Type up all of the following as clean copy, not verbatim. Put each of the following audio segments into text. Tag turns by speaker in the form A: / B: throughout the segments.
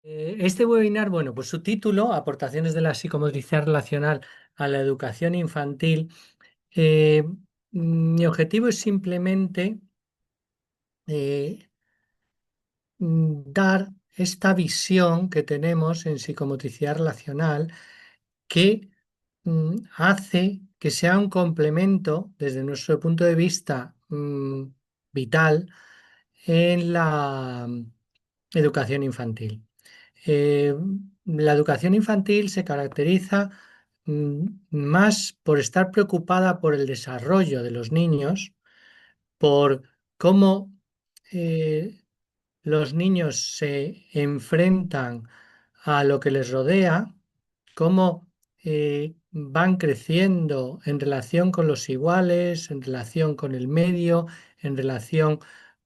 A: Este webinar, bueno, pues su título, Aportaciones de la psicomotricidad relacional a la educación infantil. eh, Mi objetivo es simplemente eh, dar esta visión que tenemos en psicomotricidad relacional que hace que sea un complemento desde nuestro punto de vista vital en la educación infantil. Eh, la educación infantil se caracteriza más por estar preocupada por el desarrollo de los niños, por cómo eh, los niños se enfrentan a lo que les rodea, cómo van creciendo en relación con los iguales, en relación con el medio, en relación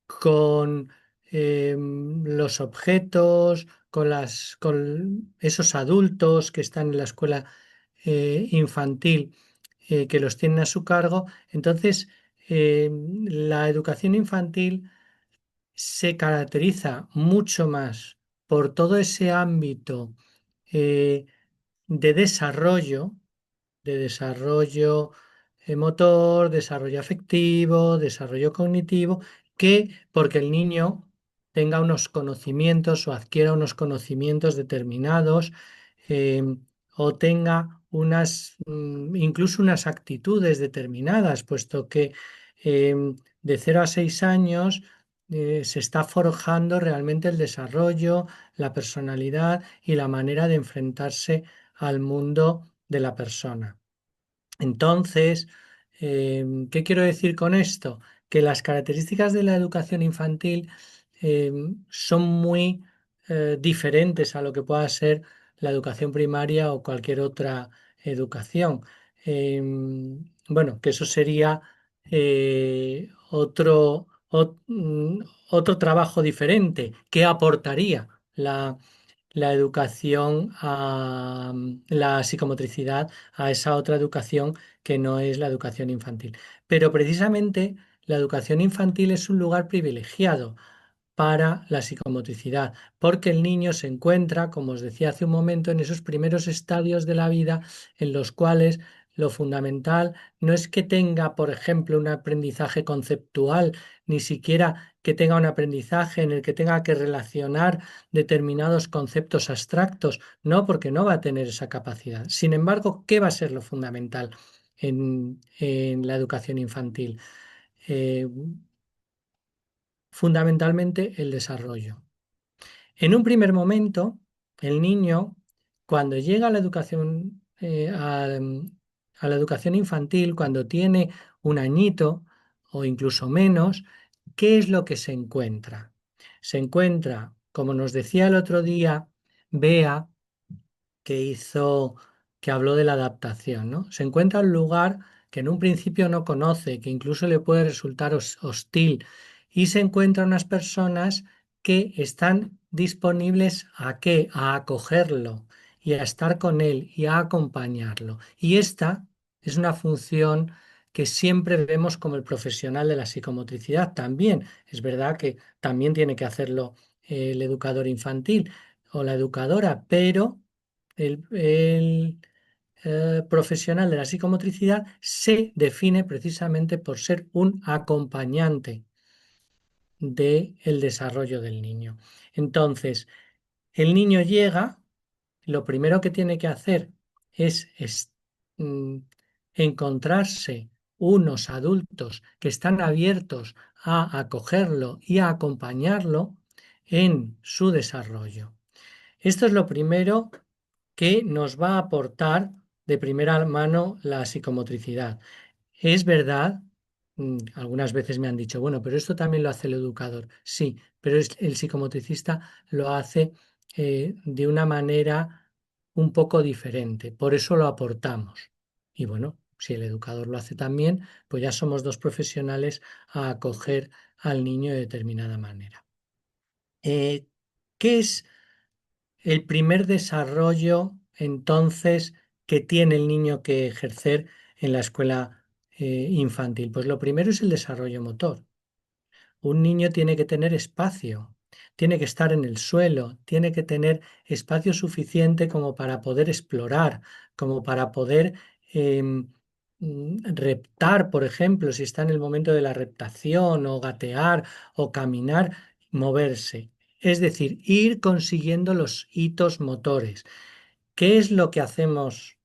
A: con los objetos, con esos adultos que están en la escuela infantil, que los tienen a su cargo. Entonces, la educación infantil se caracteriza mucho más por todo ese ámbito eh, de desarrollo, motor, desarrollo afectivo, desarrollo cognitivo, que porque el niño tenga unos conocimientos o adquiera unos conocimientos determinados, eh, o tenga incluso unas actitudes determinadas, puesto que de 0 a 6 años se está forjando realmente el desarrollo, la personalidad y la manera de enfrentarse al mundo de la persona. Entonces, ¿qué quiero decir con esto? Que las características de la educación infantil son muy diferentes a lo que pueda ser la educación primaria o cualquier otra educación. Bueno, que eso sería otro trabajo diferente que aportaría la educación a la psicomotricidad a esa otra educación que no es la educación infantil. Pero precisamente la educación infantil es un lugar privilegiado para la psicomotricidad, porque el niño se encuentra, como os decía hace un momento, en esos primeros estadios de la vida en los cuales lo fundamental no es que tenga, por ejemplo, un aprendizaje conceptual, ni siquiera que tenga un aprendizaje en el que tenga que relacionar determinados conceptos abstractos, no, porque no va a tener esa capacidad. Sin embargo, ¿qué va a ser lo fundamental en la educación infantil? Eh, Fundamentalmente el desarrollo. En un primer momento, el niño, cuando llega a la educación, a la educación infantil, cuando tiene un añito o incluso menos, ¿qué es lo que se encuentra? Se encuentra, como nos decía el otro día, Bea, que habló de la adaptación, ¿no? Se encuentra en un lugar que en un principio no conoce, que incluso le puede resultar hostil, y se encuentra unas personas que están disponibles ¿a qué? A acogerlo y a estar con él y a acompañarlo. Y esta es una función que siempre vemos como el profesional de la psicomotricidad también. Es verdad que también tiene que hacerlo el educador infantil o la educadora, pero el profesional de la psicomotricidad se define precisamente por ser un acompañante del desarrollo del niño. Entonces, el niño llega, lo primero que tiene que hacer es mm, encontrarse unos adultos que están abiertos a acogerlo y a acompañarlo en su desarrollo. Esto es lo primero que nos va a aportar de primera mano la psicomotricidad. Es verdad, algunas veces me han dicho, bueno, pero esto también lo hace el educador. Sí, pero el psicomotricista lo hace de una manera un poco diferente, por eso lo aportamos. Y bueno, si el educador lo hace también, pues ya somos dos profesionales a acoger al niño de determinada manera. Eh, ¿Qué es el primer desarrollo entonces que tiene el niño que ejercer en la escuela infantil? Pues lo primero es el desarrollo motor. Un niño tiene que tener espacio. tiene que estar en el suelo, tiene que tener espacio suficiente como para poder explorar, como para poder reptar, por ejemplo, si está en el momento de la reptación, o gatear, o caminar, moverse. Es decir, ir consiguiendo los hitos motores. ¿Qué es lo que hacemos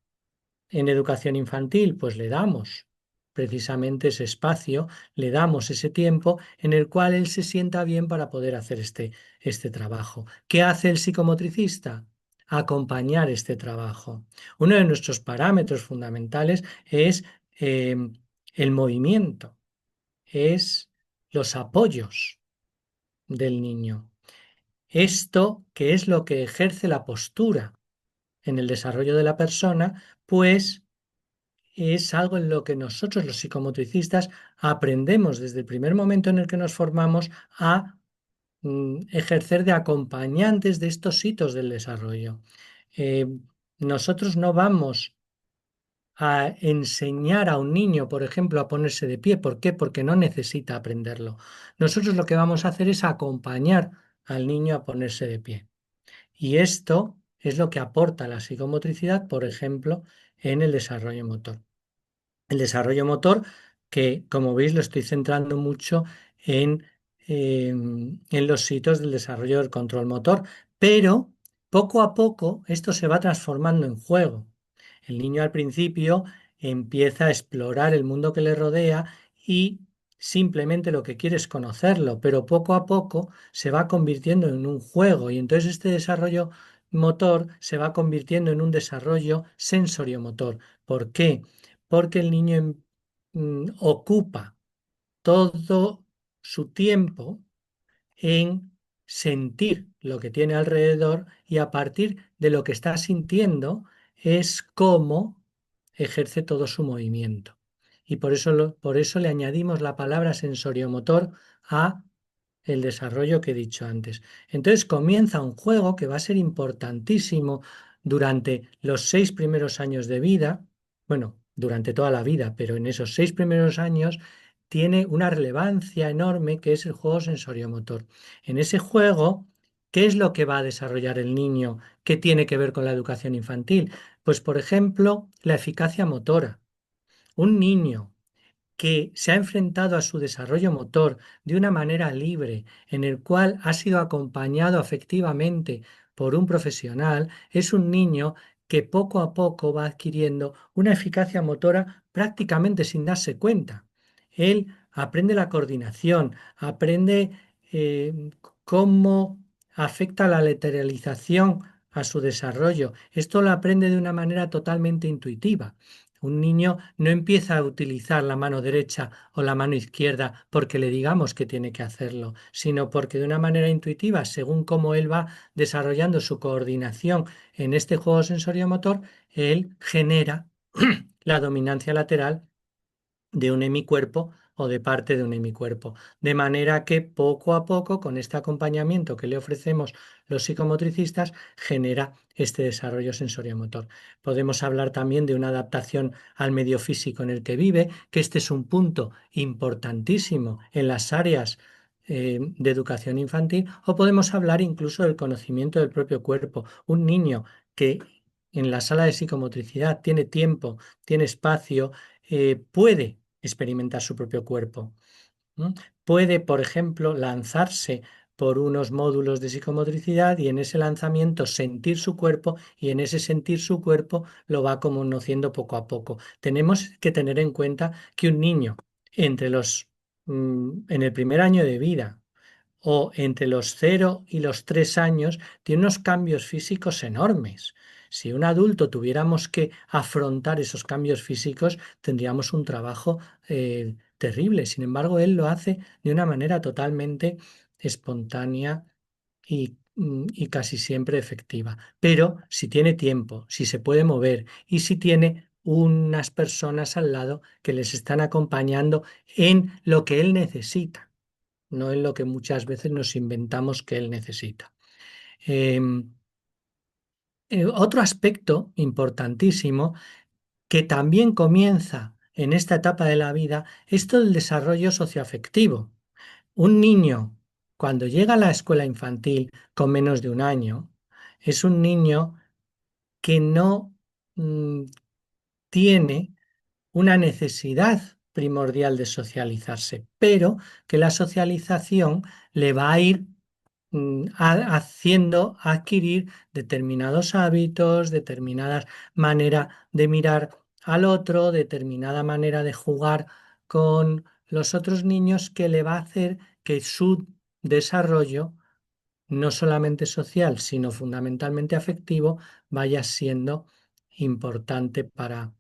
A: en educación infantil? Pues le damos precisamente ese espacio, le damos ese tiempo en el cual él se sienta bien para poder hacer este trabajo. ¿Qué hace el psicomotricista? Acompañar este trabajo. Uno de nuestros parámetros fundamentales es eh, el movimiento, es los apoyos del niño. Esto, que es lo que ejerce la postura en el desarrollo de la persona, pues es algo en lo que nosotros los psicomotricistas aprendemos desde el primer momento en el que nos formamos a ejercer de acompañantes de estos hitos del desarrollo. Eh, Nosotros no vamos a enseñar a un niño, por ejemplo, a ponerse de pie. ¿Por qué? Porque no necesita aprenderlo. Nosotros lo que vamos a hacer es acompañar al niño a ponerse de pie. Y esto es lo que aporta la psicomotricidad, por ejemplo, en el desarrollo motor. El desarrollo motor, que como veis lo estoy centrando mucho en, en los hitos del desarrollo del control motor, pero poco a poco esto se va transformando en juego. El niño al principio empieza a explorar el mundo que le rodea y simplemente lo que quiere es conocerlo, pero poco a poco se va convirtiendo en un juego y entonces este desarrollo motor se va convirtiendo en un desarrollo sensoriomotor. ¿Por qué? Porque el niño ocupa todo su tiempo en sentir lo que tiene alrededor y a partir de lo que está sintiendo es cómo ejerce todo su movimiento. Y por eso le añadimos la palabra sensoriomotor a el desarrollo que he dicho antes. Entonces comienza un juego que va a ser importantísimo durante los 6 primeros años de vida, bueno, durante toda la vida, pero en esos 6 primeros años tiene una relevancia enorme que es el juego sensoriomotor. En ese juego, ¿qué es lo que va a desarrollar el niño? ¿Qué tiene que ver con la educación infantil? Pues, por ejemplo, la eficacia motora. Un niño que se ha enfrentado a su desarrollo motor de una manera libre, en el cual ha sido acompañado afectivamente por un profesional, es un niño que poco a poco va adquiriendo una eficacia motora prácticamente sin darse cuenta. Él aprende la coordinación, aprende cómo afecta la lateralización a su desarrollo. Esto lo aprende de una manera totalmente intuitiva. Un niño no empieza a utilizar la mano derecha o la mano izquierda porque le digamos que tiene que hacerlo, sino porque de una manera intuitiva, según cómo él va desarrollando su coordinación en este juego sensoriomotor, él genera la dominancia lateral de un hemicuerpo o de parte de un hemicuerpo. De manera que poco a poco, con este acompañamiento que le ofrecemos los psicomotricistas, genera este desarrollo sensoriomotor. Podemos hablar también de una adaptación al medio físico en el que vive, que este es un punto importantísimo en las áreas de educación infantil, o podemos hablar incluso del conocimiento del propio cuerpo. Un niño que en la sala de psicomotricidad tiene tiempo, tiene espacio, puede experimentar su propio cuerpo. ¿No? Puede, por ejemplo, lanzarse por unos módulos de psicomotricidad y en ese lanzamiento sentir su cuerpo y en ese sentir su cuerpo lo va conociendo poco a poco. Tenemos que tener en cuenta que un niño en el primer año de vida o entre los 0 y los 3 años tiene unos cambios físicos enormes. Si un adulto tuviéramos que afrontar esos cambios físicos, tendríamos un trabajo terrible. Sin embargo, él lo hace de una manera totalmente espontánea y casi siempre efectiva. Pero si tiene tiempo, si se puede mover y si tiene unas personas al lado que les están acompañando en lo que él necesita, no en lo que muchas veces nos inventamos que él necesita. Em, Otro aspecto importantísimo que también comienza en esta etapa de la vida es todo el desarrollo socioafectivo. Un niño cuando llega a la escuela infantil con menos de un año, es un niño que no mm, tiene una necesidad primordial de socializarse, pero que la socialización le va a ir haciendo adquirir determinados hábitos, determinada manera de mirar al otro, determinada manera de jugar con los otros niños que le va a hacer que su desarrollo, no solamente social, sino fundamentalmente afectivo, vaya siendo importante para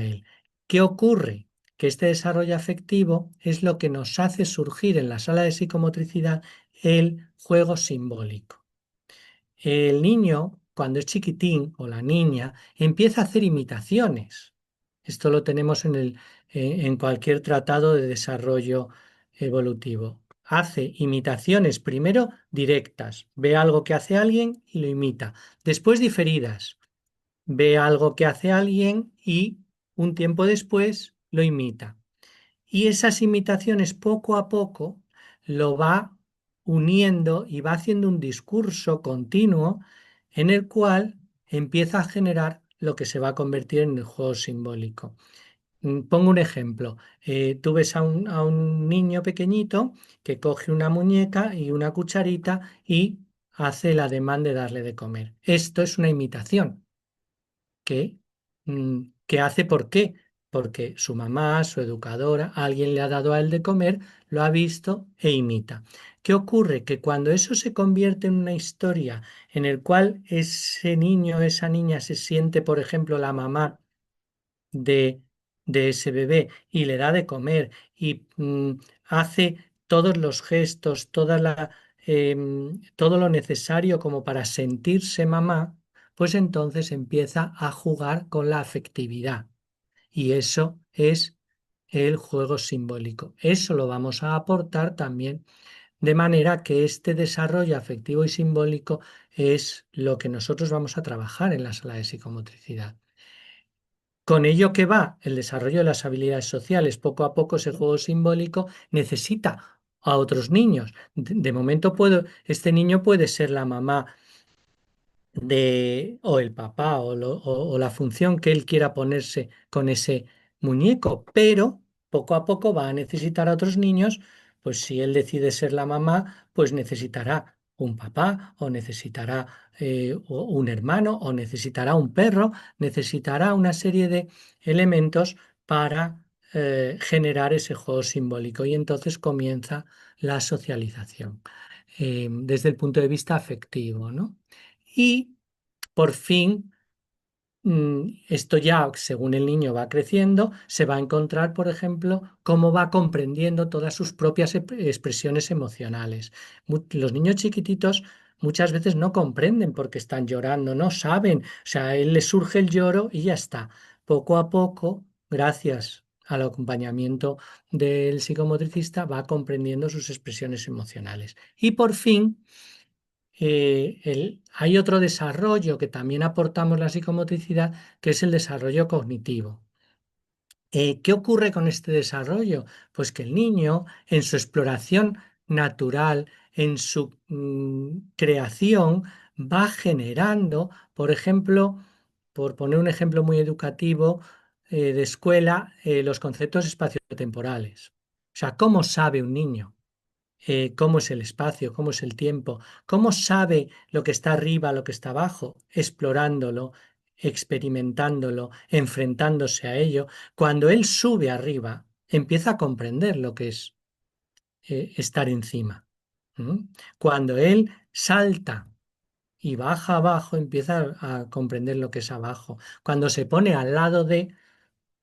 A: él. ¿Qué ocurre? Que este desarrollo afectivo es lo que nos hace surgir en la sala de psicomotricidad el juego simbólico. El niño, cuando es chiquitín, o la niña, empieza a hacer imitaciones. Esto lo tenemos en cualquier tratado de desarrollo evolutivo. Hace imitaciones primero directas, ve algo que hace alguien y lo imita. Después diferidas, ve algo que hace alguien y un tiempo después lo imita. Y esas imitaciones poco a poco lo va uniendo y va haciendo un discurso continuo en el cual empieza a generar lo que se va a convertir en el juego simbólico. Pongo un ejemplo. Tú ves a un niño pequeñito que coge una muñeca y una cucharita y hace el ademán de darle de comer. Esto es una imitación que, que hace ¿por qué? Porque su mamá, su educadora, alguien le ha dado a él de comer, lo ha visto e imita. ¿Qué ocurre? Que cuando eso se convierte en una historia en el cual ese niño, esa niña se siente, por ejemplo, la mamá de, de ese bebé y le da de comer y hace todos los gestos, todo lo necesario como para sentirse mamá, pues entonces empieza a jugar con la afectividad. Y eso es el juego simbólico. Eso lo vamos a aportar también, de manera que este desarrollo afectivo y simbólico es lo que nosotros vamos a trabajar en la sala de psicomotricidad. Con ello que va el desarrollo de las habilidades sociales, poco a poco ese juego simbólico necesita a otros niños. De momento este niño puede ser la mamá o el papá o la función que él quiera ponerse con ese muñeco, pero poco a poco va a necesitar a otros niños, pues si él decide ser la mamá, pues necesitará un papá o necesitará un hermano o necesitará un perro, necesitará una serie de elementos para generar ese juego simbólico y entonces comienza la socialización desde el punto de vista afectivo, ¿no? Y por fin, esto ya, según el niño va creciendo, se va a encontrar, por ejemplo, cómo va comprendiendo todas sus propias expresiones emocionales. Los niños chiquititos muchas veces no comprenden por qué están llorando, no saben. O sea, a él le surge el lloro y ya está. Poco a poco, gracias al acompañamiento del psicomotricista, va comprendiendo sus expresiones emocionales. Y por fin hay otro desarrollo que también aportamos la psicomotricidad, que es el desarrollo cognitivo. ¿Qué ocurre con este desarrollo? Pues que el niño, en su exploración natural, en su creación, va generando, por ejemplo, por poner un ejemplo muy educativo de escuela, los conceptos espaciotemporales. O sea, ¿cómo sabe un niño? Cómo es el espacio, cómo es el tiempo, cómo sabe lo que está arriba, lo que está abajo, explorándolo, experimentándolo, enfrentándose a ello. Cuando él sube arriba, empieza a comprender lo que es estar encima. ¿Mm? Cuando él salta y baja abajo, empieza a comprender lo que es abajo. Cuando se pone al lado de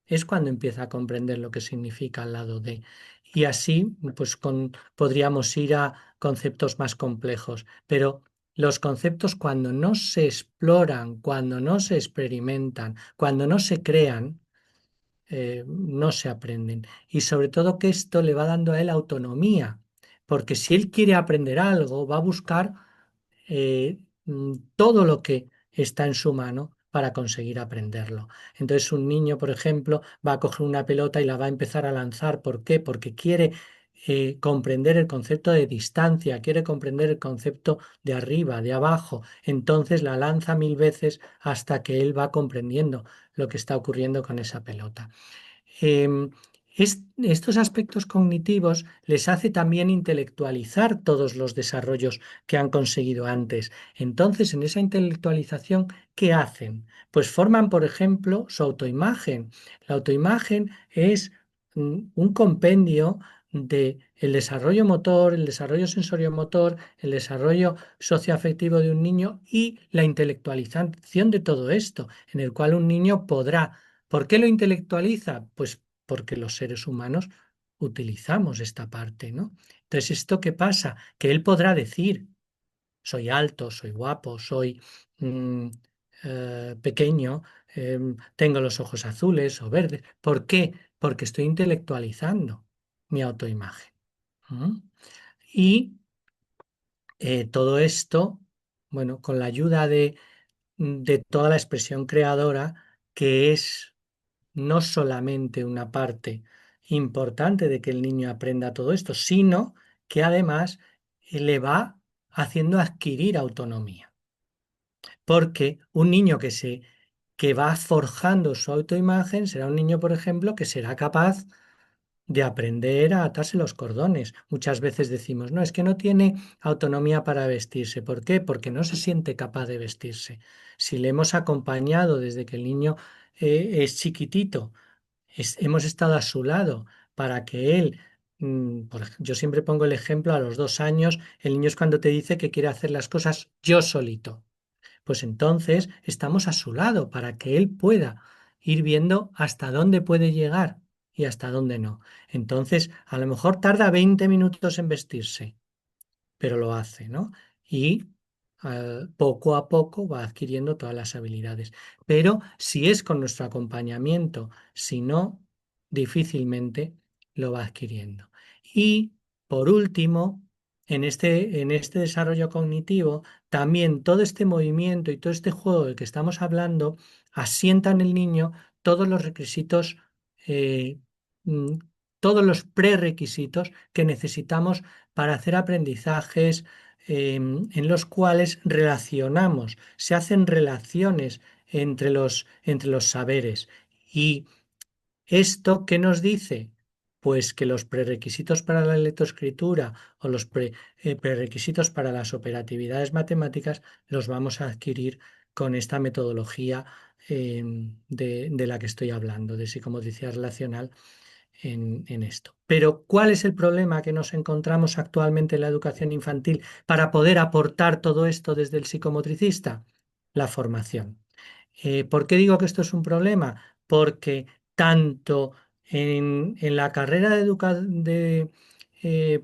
A: es cuando empieza a comprender lo que significa al lado de. Y así, pues podríamos ir a conceptos más complejos, pero los conceptos cuando no se exploran, cuando no se experimentan, cuando no se crean, no se aprenden. Y sobre todo que esto le va dando a él autonomía, porque si él quiere aprender algo, va a buscar todo lo que está en su mano para conseguir aprenderlo. Entonces un niño, por ejemplo, va a coger una pelota y la va a empezar a lanzar. ¿Por qué? Porque quiere comprender el concepto de distancia, quiere comprender el concepto de arriba, de abajo, entonces la lanza mil veces hasta que él va comprendiendo lo que está ocurriendo con esa pelota. Em, Estos aspectos cognitivos les hace también intelectualizar todos los desarrollos que han conseguido antes. Entonces, en esa intelectualización, ¿qué hacen? Pues forman, por ejemplo, su autoimagen. La autoimagen es un compendio de el desarrollo motor, el desarrollo sensoriomotor, el desarrollo socioafectivo de un niño y la intelectualización de todo esto, en el cual un niño podrá. ¿Por qué lo intelectualiza? Pues porque los seres humanos utilizamos esta parte, ¿no? Entonces, ¿esto qué pasa? Que él podrá decir, soy alto, soy guapo, soy mm, pequeño, tengo los ojos azules o verdes. ¿Por qué? Porque estoy intelectualizando mi autoimagen. ¿Mm? Y todo esto, bueno, con la ayuda de toda la expresión creadora, que es no solamente una parte importante de que el niño aprenda todo esto, sino que además le va haciendo adquirir autonomía. Porque un niño que va forjando su autoimagen será un niño, por ejemplo, que será capaz de aprender a atarse los cordones. Muchas veces decimos, no, es que no tiene autonomía para vestirse. ¿Por qué? Porque no se siente capaz de vestirse. Si le hemos acompañado desde que el niño es chiquitito, hemos estado a su lado para que él, yo siempre pongo el ejemplo a los 2 años, el niño es cuando te dice que quiere hacer las cosas yo solito. Pues entonces estamos a su lado para que él pueda ir viendo hasta dónde puede llegar y hasta dónde no. Entonces, a lo mejor tarda 20 minutos en vestirse, pero lo hace, ¿no? Y poco a poco va adquiriendo todas las habilidades. Pero si es con nuestro acompañamiento, si no, difícilmente lo va adquiriendo. Y por último, en este desarrollo cognitivo, también todo este movimiento y todo este juego del que estamos hablando asienta en el niño todos los requisitos, eh, mm, todos los prerequisitos que necesitamos para hacer aprendizajes en los cuales relacionamos, se hacen relaciones entre los saberes. ¿Y esto qué nos dice? Pues que los prerequisitos para la lectoescritura o los prerequisitos para las operatividades matemáticas los vamos a adquirir con esta metodología de la que estoy hablando, de psicomotricidad relacional en esto. Pero, ¿cuál es el problema que nos encontramos actualmente en la educación infantil para poder aportar todo esto desde el psicomotricista? La formación. ¿Por qué digo que esto es un problema? Porque tanto en la carrera de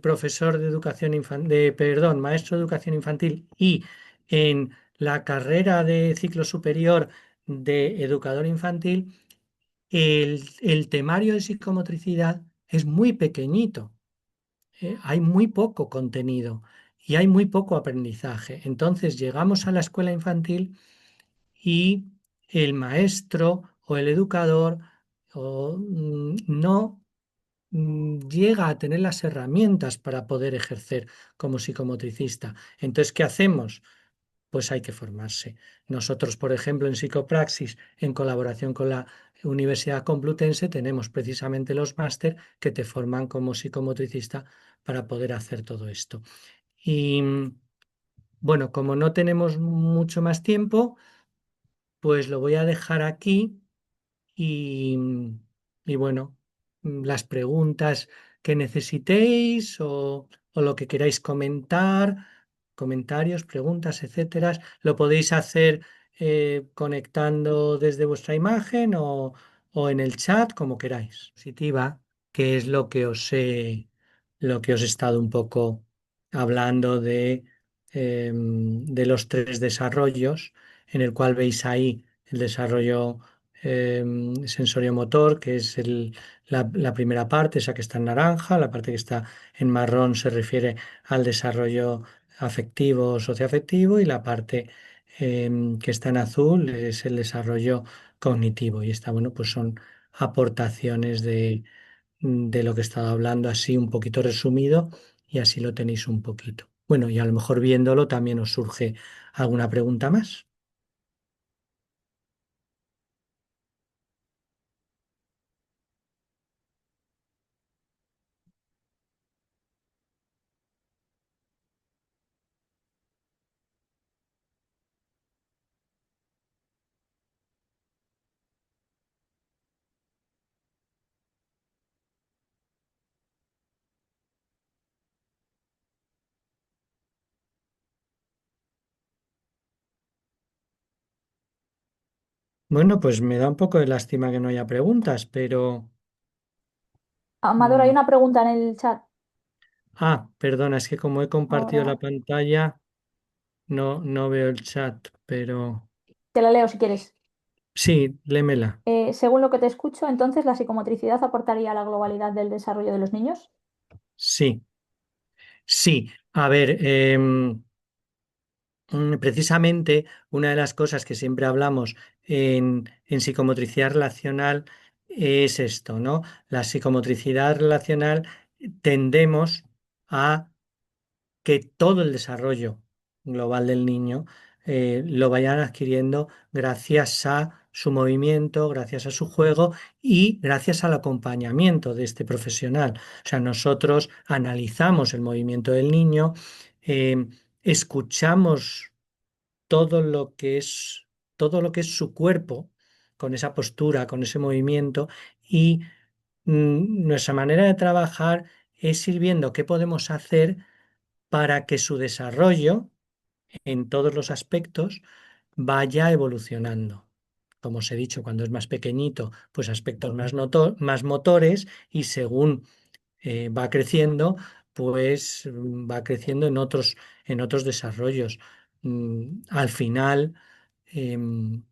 A: profesor de educación infantil, perdón, maestro de educación infantil y en la carrera de ciclo superior de educador infantil, el temario de psicomotricidad es muy pequeñito, hay muy poco contenido y hay muy poco aprendizaje. Entonces llegamos a la escuela infantil y el maestro o el educador no llega a tener las herramientas para poder ejercer como psicomotricista. Entonces, ¿qué hacemos? Pues hay que formarse. Nosotros, por ejemplo, en Psicopraxis, en colaboración con la Universidad Complutense, tenemos precisamente los máster que te forman como psicomotricista para poder hacer todo esto. Y bueno, como no tenemos mucho más tiempo, pues lo voy a dejar aquí y, y bueno, las preguntas que necesitéis o lo que queráis comentar, comentarios, preguntas, etcétera, lo podéis hacer conectando desde vuestra imagen o en el chat, como queráis. Positiva, que es lo que os he estado un poco hablando de los tres desarrollos, en el cual veis ahí el desarrollo sensoriomotor, que es la primera parte, esa que está en naranja. La parte que está en marrón se refiere al desarrollo afectivo, socioafectivo, y la parte que está en azul es el desarrollo cognitivo. Y está, bueno, pues son aportaciones de lo que he estado hablando, así un poquito resumido, y así lo tenéis un poquito. Bueno, y a lo mejor viéndolo también os surge alguna pregunta más. Bueno, pues me da un poco de lástima que no haya preguntas, pero...
B: Amador, hay
A: mm,
B: una pregunta en el chat.
A: perdona, es que como he compartido la
B: Ahora
A: pantalla, no veo el chat, pero
B: te la leo si quieres.
A: sí, lémela.
B: Según lo que te escucho, entonces la psicomotricidad aportaría a la globalidad del desarrollo de los niños.
A: Sí, sí. A ver, precisamente una de las cosas que siempre hablamos en psicomotricidad relacional es esto, ¿no? La psicomotricidad relacional tendemos a que todo el desarrollo global del niño lo vayan adquiriendo gracias a su movimiento, gracias a su juego y gracias al acompañamiento de este profesional. O sea, nosotros analizamos el movimiento del niño, eh, escuchamos todo lo que es, todo lo que es su cuerpo, con esa postura, con ese movimiento, y nuestra manera de trabajar es ir viendo qué podemos hacer para que su desarrollo en todos los aspectos vaya evolucionando. Como os he dicho, cuando es más pequeñito, pues aspectos más motores, y según va creciendo, pues va creciendo en otros desarrollos. Al final, em,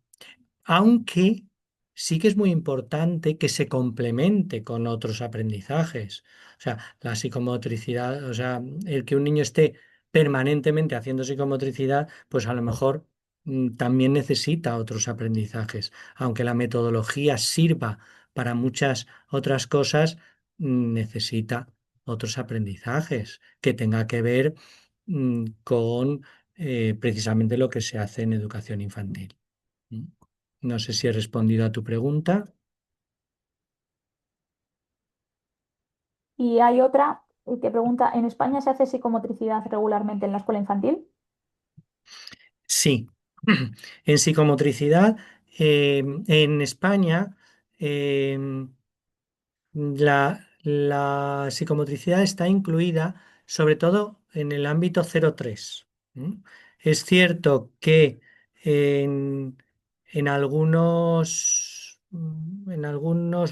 A: aunque sí que es muy importante que se complemente con otros aprendizajes. O sea, la psicomotricidad, o sea, el que un niño esté permanentemente haciendo psicomotricidad, pues a lo mejor también necesita otros aprendizajes. Aunque la metodología sirva para muchas otras cosas, necesita otros aprendizajes que tenga que ver con precisamente lo que se hace en educación infantil. ¿Mm? No sé si he respondido a tu pregunta.
B: Y hay otra que pregunta, ¿en España se hace psicomotricidad regularmente en la escuela infantil?
A: Sí. En psicomotricidad, en España, eh, la psicomotricidad está incluida sobre todo en el ámbito 0-3. ¿Mm? Es cierto que en, en algunos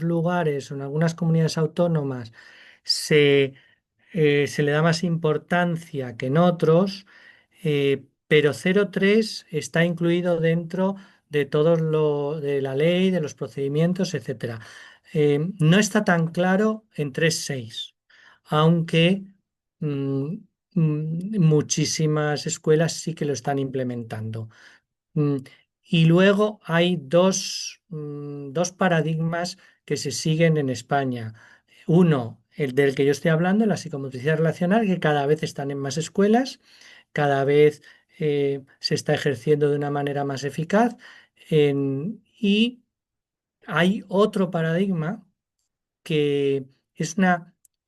A: lugares o en algunas comunidades autónomas se le da más importancia que en otros, pero 0-3 está incluido dentro de todo lo de la ley, de los procedimientos, etcétera. No está tan claro en 3-6, aunque mm, muchísimas escuelas sí que lo están implementando. Mm, Y luego hay dos paradigmas que se siguen en España. Uno, el del que yo estoy hablando, la psicomotricidad relacional, que cada vez están en más escuelas, cada vez se está ejerciendo de una manera más eficaz. Y hay otro paradigma que es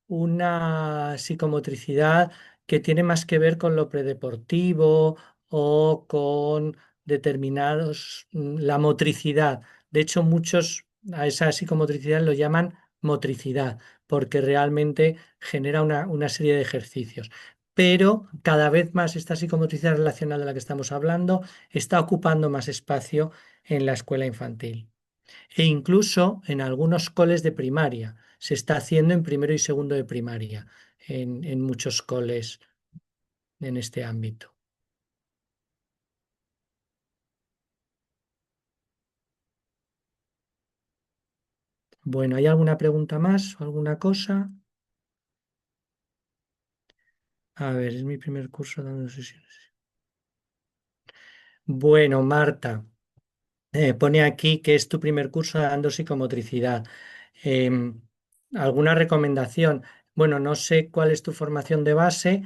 A: una psicomotricidad que tiene más que ver con lo predeportivo o con determinados, la motricidad. De hecho, muchos a esa psicomotricidad lo llaman motricidad, porque realmente genera una serie de ejercicios. Pero cada vez más esta psicomotricidad relacional de la que estamos hablando está ocupando más espacio en la escuela infantil. E incluso en algunos coles de primaria. Se está haciendo en primero y segundo de primaria, en muchos coles en este ámbito. Bueno, ¿hay alguna pregunta más o alguna cosa? A ver, es mi primer curso dando sesiones. Bueno, Marta, pone aquí que es tu primer curso dando psicomotricidad. Em, ¿Alguna recomendación? Bueno, no sé cuál es tu formación de base,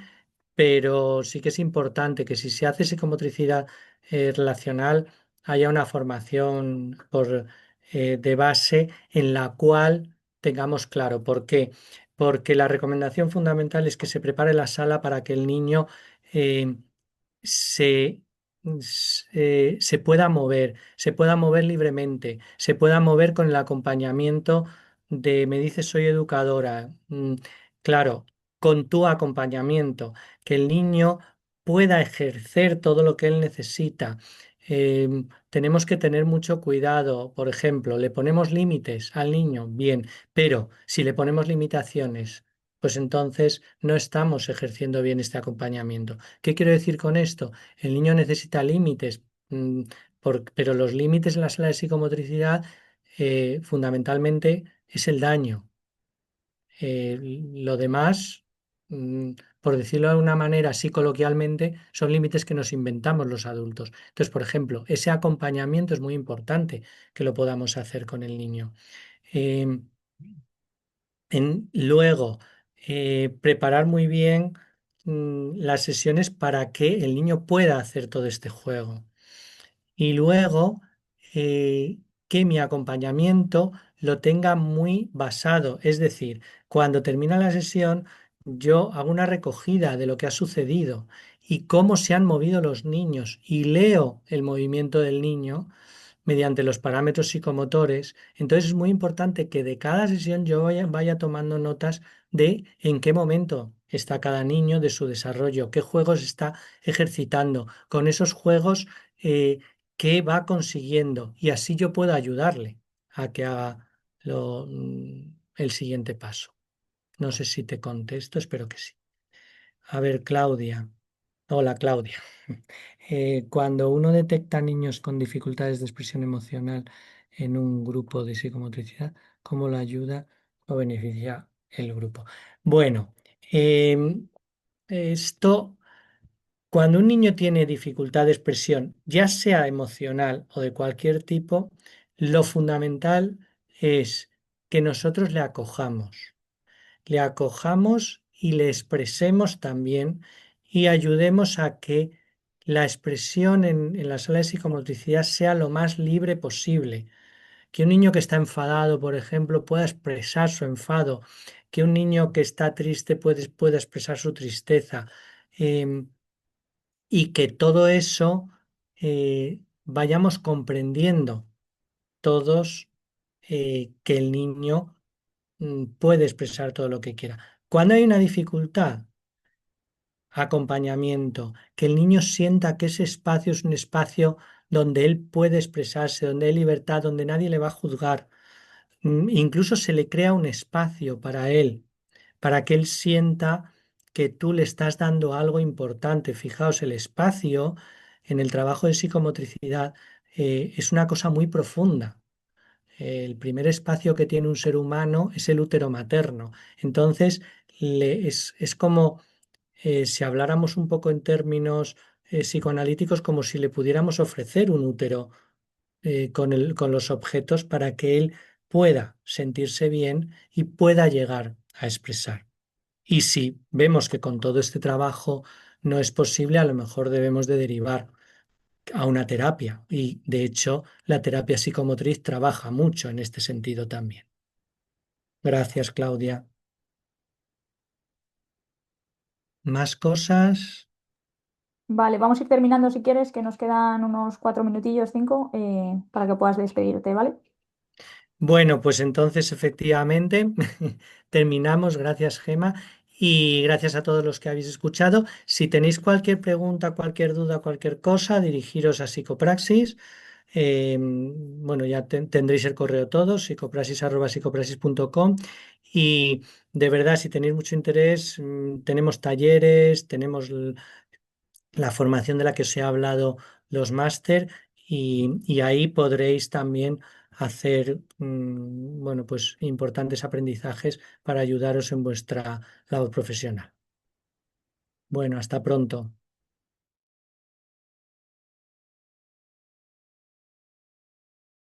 A: pero sí que es importante que si se hace psicomotricidad relacional, haya una formación de base en la cual tengamos claro. ¿Por qué? Porque la recomendación fundamental es que se prepare la sala para que el niño eh, se, se pueda mover libremente, se pueda mover con el acompañamiento me dices soy educadora. Claro, con tu acompañamiento, que el niño pueda ejercer todo lo que él necesita. Tenemos que tener mucho cuidado. Por ejemplo, le ponemos límites al niño, bien, pero si le ponemos limitaciones, pues entonces no estamos ejerciendo bien este acompañamiento. ¿Qué quiero decir con esto? El niño necesita límites, pero los límites en la sala de psicomotricidad fundamentalmente es el daño. Lo demás, mm, por decirlo de una manera así coloquialmente, son límites que nos inventamos los adultos. Entonces, por ejemplo, ese acompañamiento es muy importante que lo podamos hacer con el niño. Eh, luego, preparar muy bien las sesiones para que el niño pueda hacer todo este juego. Y luego, eh, que mi acompañamiento lo tenga muy basado. Es decir, cuando termina la sesión, yo hago una recogida de lo que ha sucedido y cómo se han movido los niños y leo el movimiento del niño mediante los parámetros psicomotores. Entonces es muy importante que de cada sesión yo vaya tomando notas de en qué momento está cada niño de su desarrollo, qué juegos está ejercitando. Con esos juegos, qué va consiguiendo y así yo puedo ayudarle a que haga el siguiente paso. No sé si te contesto, espero que sí. A ver, Claudia. Hola, Claudia. Cuando uno detecta niños con dificultades de expresión emocional en un grupo de psicomotricidad, ¿cómo lo ayuda o beneficia el grupo? Bueno, em, esto, cuando un niño tiene dificultad de expresión, ya sea emocional o de cualquier tipo, lo fundamental es que nosotros le acojamos y le expresemos también y ayudemos a que la expresión en la sala de psicomotricidad sea lo más libre posible. Que un niño que está enfadado, por ejemplo, pueda expresar su enfado, que un niño que está triste pueda expresar su tristeza, y que todo eso vayamos comprendiendo todos que el niño puede expresar todo lo que quiera. Cuando hay una dificultad, acompañamiento, que el niño sienta que ese espacio es un espacio donde él puede expresarse, donde hay libertad, donde nadie le va a juzgar. Incluso se le crea un espacio para que él sienta que tú le estás dando algo importante. Fijaos, el espacio en el trabajo de psicomotricidad es una cosa muy profunda. El primer espacio que tiene un ser humano es el útero materno. Entonces, es como si habláramos un poco en términos psicoanalíticos, como si le pudiéramos ofrecer un útero con los objetos para que él pueda sentirse bien y pueda llegar a expresar. Y si vemos que con todo este trabajo no es posible, a lo mejor debemos de derivar a una terapia. Y de hecho, la terapia psicomotriz trabaja mucho en este sentido también. Gracias, Claudia. ¿Más cosas?
B: Vale, vamos a ir terminando si quieres, que nos quedan unos 4 minutillos, 5, para que puedas despedirte, ¿vale?
A: Bueno, pues entonces efectivamente terminamos. Gracias, Gema, y gracias a todos los que habéis escuchado. Si tenéis cualquier pregunta, cualquier duda, cualquier cosa, dirigiros a Psicopraxis. Bueno, ya tendréis el correo todo, psicopraxis@psicopraxis.com. Y de verdad, si tenéis mucho interés, tenemos talleres, tenemos la formación de la que os he hablado, los máster, y ahí podréis también hacer bueno, pues importantes aprendizajes para ayudaros en vuestra labor profesional. Bueno, hasta pronto.